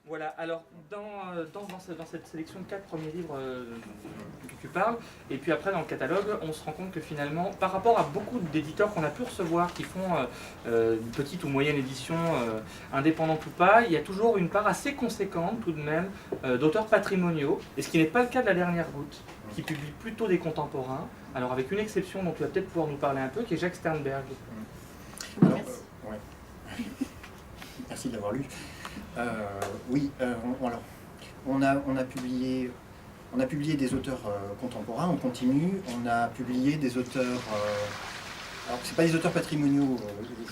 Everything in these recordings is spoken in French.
Voilà, alors dans cette sélection de 4 premiers livres que tu parles, et puis après dans le catalogue, on se rend compte que finalement, par rapport à beaucoup d'éditeurs qu'on a pu recevoir qui font une petite ou moyenne édition indépendante ou pas, il y a toujours une part assez conséquente tout de même d'auteurs patrimoniaux, et ce qui n'est pas le cas de La Dernière Goutte, qui publie plutôt des contemporains, alors avec une exception dont tu vas peut-être pouvoir nous parler un peu, qui est Jacques Sternberg. Alors, ouais. Merci de l'avoir lu. Oui, alors, on a publié des auteurs contemporains, on continue, on a publié des auteurs, alors c'est pas des auteurs patrimoniaux,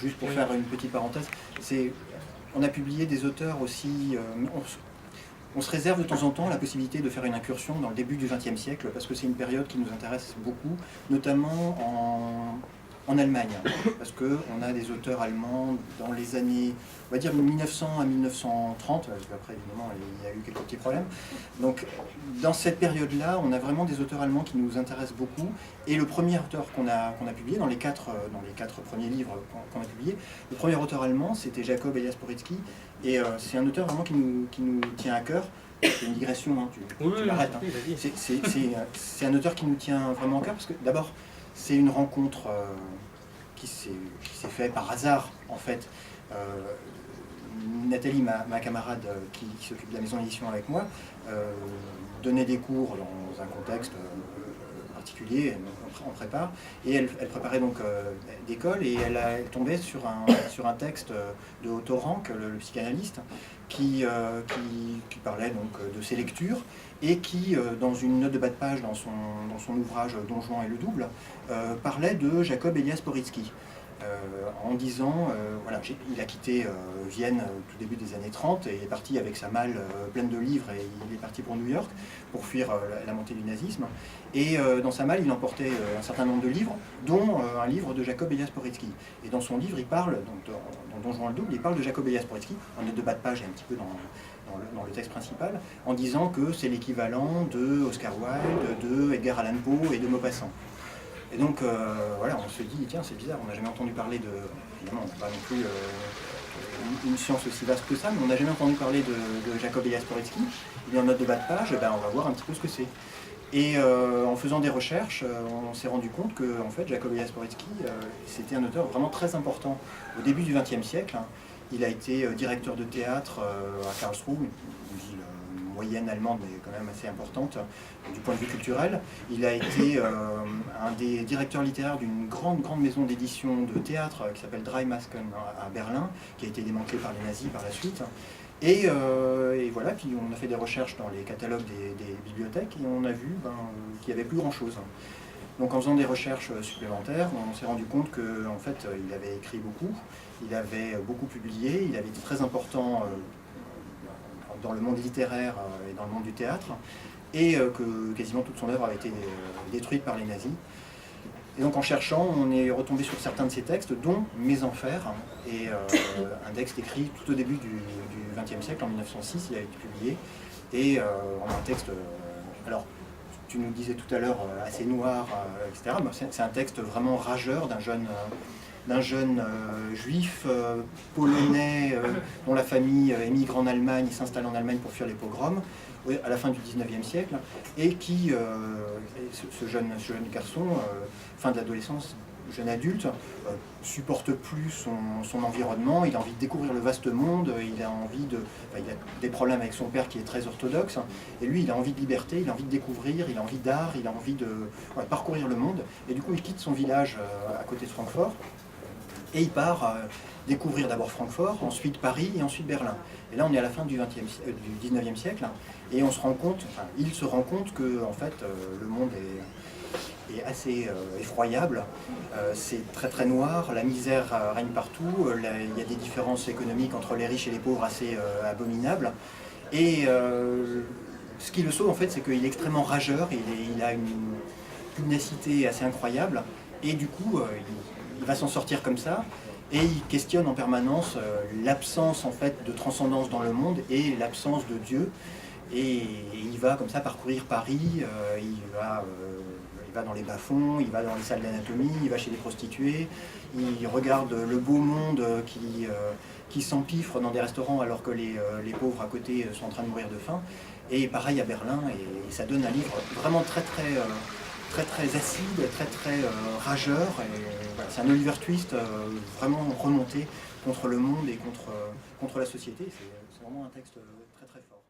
juste pour faire une petite parenthèse, on a publié des auteurs aussi, on se réserve de temps en temps la possibilité de faire une incursion dans le début du XXe siècle, parce que c'est une période qui nous intéresse beaucoup, notamment en Allemagne, parce qu'on a des auteurs allemands dans les années, on va dire 1900 à 1930, parce qu'après évidemment il y a eu quelques petits problèmes. Donc dans cette période-là, on a vraiment des auteurs allemands qui nous intéressent beaucoup, et le premier auteur qu'on a publié, dans les quatre premiers livres qu'on a publiés, le premier auteur allemand, c'était Jacob Elias Poritsky, et c'est un auteur vraiment qui nous tient à cœur. C'est une digression, hein, tu m'arrêtes. Hein. C'est un auteur qui nous tient vraiment à cœur, parce que d'abord, c'est une rencontre qui s'est faite par hasard, en fait. Nathalie, ma camarade qui s'occupe de la maison d'édition avec moi, donnait des cours dans un contexte particulier, en prépa, et elle préparait donc d'école, et elle tombait sur un texte de Otto Rank, le psychanalyste, qui parlait donc de ses lectures, et qui, dans une note de bas de page dans son ouvrage Don Juan et le double, parlait de Jacob Elias Poritsky. En disant, voilà, il a quitté Vienne au tout début des années 30 et est parti avec sa malle pleine de livres, et il est parti pour New York pour fuir la montée du nazisme. Et dans sa malle, il emportait un certain nombre de livres, dont un livre de Jacob Elias Poritsky. Et dans son livre, il parle, donc, dans Don Juan le double, il parle de Jacob Elias Poritsky, en note de bas de page et un petit peu dans le texte principal, en disant que c'est l'équivalent de Oscar Wilde, de Edgar Allan Poe et de Maupassant. Et donc, voilà, on se dit, tiens, c'est bizarre, on n'a jamais entendu parler de... Évidemment, on n'a pas non plus une science aussi vaste que ça, mais on n'a jamais entendu parler de Jacob Elias Poritsky. Il est en note de bas de page, ben, on va voir un petit peu ce que c'est. Et en faisant des recherches, on s'est rendu compte que, en fait, Jacob Elias Poritsky, c'était un auteur vraiment très important au début du XXe siècle. Il a été directeur de théâtre à Karlsruhe, une ville moyenne allemande, mais quand même assez importante du point de vue culturel. Il a été un des directeurs littéraires d'une grande maison d'édition de théâtre qui s'appelle Drei Masken à Berlin, qui a été démantelée par les nazis par la suite. Et voilà, puis on a fait des recherches dans les catalogues des bibliothèques, et on a vu qu'il n'y avait plus grand-chose. Donc en faisant des recherches supplémentaires, on s'est rendu compte qu'en fait, il avait écrit beaucoup, il avait beaucoup publié, il avait été très important dans le monde littéraire et dans le monde du théâtre, et que quasiment toute son œuvre avait été détruite par les nazis. Et donc en cherchant, on est retombé sur certains de ses textes, dont Mes Enfers, et un texte écrit tout au début du XXe siècle, en 1906, il a été publié, et un texte, alors tu nous disais tout à l'heure, assez noir, etc. C'est un texte vraiment rageur d'un jeune juif polonais dont la famille émigre en Allemagne, il s'installe en Allemagne pour fuir les pogroms à la fin du XIXe siècle, et qui, ce jeune garçon, fin de l'adolescence, jeune adulte, supporte plus son environnement, il a envie de découvrir le vaste monde, il a des problèmes avec son père qui est très orthodoxe, et lui il a envie de liberté, il a envie de découvrir, il a envie d'art, il a envie de parcourir le monde, et du coup il quitte son village à côté de Francfort, et il part découvrir d'abord Francfort, ensuite Paris et ensuite Berlin. Et là on est à la fin du XIXe siècle, et il se rend compte que en fait, le monde est assez effroyable, c'est très très noir, la misère règne partout, il y a des différences économiques entre les riches et les pauvres assez abominables, et ce qui le sauve en fait, c'est qu'il est extrêmement rageur, il a une pugnacité assez incroyable, et du coup il va s'en sortir comme ça, et il questionne en permanence l'absence en fait de transcendance dans le monde et l'absence de Dieu. Et il va comme ça parcourir Paris, il va va dans les bas-fonds, il va dans les salles d'anatomie, il va chez les prostituées, il regarde le beau monde qui s'empiffre dans des restaurants alors que les pauvres à côté sont en train de mourir de faim. Et pareil à Berlin, et ça donne un livre vraiment très acide, très rageur. Voilà, c'est un Oliver Twist vraiment remonté contre le monde et contre la société. C'est vraiment un texte très fort.